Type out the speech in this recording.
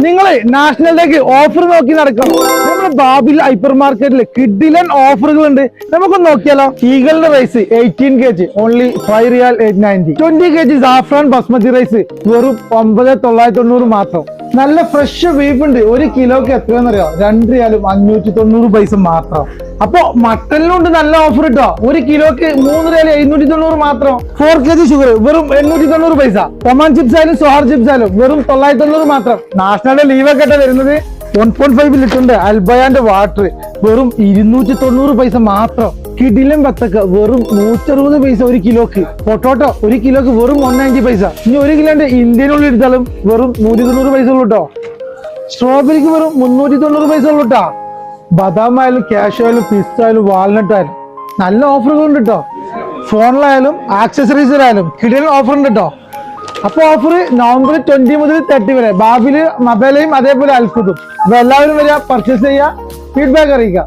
നിങ്ങളെ national ഡേക്ക് offer നോക്കി നടക്കണം. നമ്മുടെ ബാബിൽ ഹൈപ്പർ മാർക്കറ്റിൽ കിഡിലൻ ഓഫറുകളുണ്ട്. നമുക്കൊന്ന് നോക്കിയാലോ. ഈഗിളിന്റെ റൈസ് 18 kg ഓൺലി 5 റിയാൽ 890. 20 kg സാഫ്രാൻ ബസ്മതി റൈസ് വെറും 9990 മാത്രം. നല്ല ഫ്രഷ് ബീഫ് ഉണ്ട്. 1 കിലോക്ക് എത്രയാണെന്നറിയോ? 2 റിയാലും 590 പൈസ മാത്രം. അപ്പൊ മട്ടനിലുണ്ട് നല്ല ഓഫർ കിട്ടോ. 1 കിലോക്ക് 3 റിയാൽ 790 മാത്രം. 4 kg ഷുഗർ വെറും 890 പൈസ. ടൊമാൻ ചിപ്സ് ആയാലും സോഹർ ചിപ്സ് ആയാലും വെറും 990 മാത്രം. നാഷണൽ ലീവൊക്കെ വരുന്നത് 1.5 ലിറ്ററിന്റെ അൽബയാന്റെ വാട്ടർ വെറും 290 പൈസ മാത്രം. കിടിലൻ ബത്തക്ക വെറും 160 പൈസ 1 കിലോക്ക്. പൊട്ടോട്ടോ 1 കിലോക്ക് വെറും 190 പൈസ. ഇനി 1 കിലോന്റെ ഇന്ത്യനുള്ളിൽ എടുത്താലും വെറും 190 പൈസ ഉള്ളൂ കേട്ടോ. സ്ട്രോബെറിക്ക് വെറും 390 പൈസ ഉള്ളൂ കേട്ടോ. ബദാം ആയാലും ക്യാഷ് ആയാലും പിസ്ത ആയാലും വാൾനട്ട് ആയാലും നല്ല ഓഫറുകൾ ഉണ്ട് കേട്ടോ. ഫോണിലായാലും ആക്സസറീസിലായാലും കിടിലൻ ഓഫർ ഉണ്ട് കേട്ടോ. അപ്പൊ ഓഫർ നവംബർ 20 മുതൽ 30 വരെ ബാബില് മൊബൈലയും അതേപോലെ അൽക്കുതും. അപ്പൊ എല്ലാവരും വരിക, പർച്ചേസ് ചെയ്യുക, ഫീഡ്ബാക്ക് അറിയിക്കുക.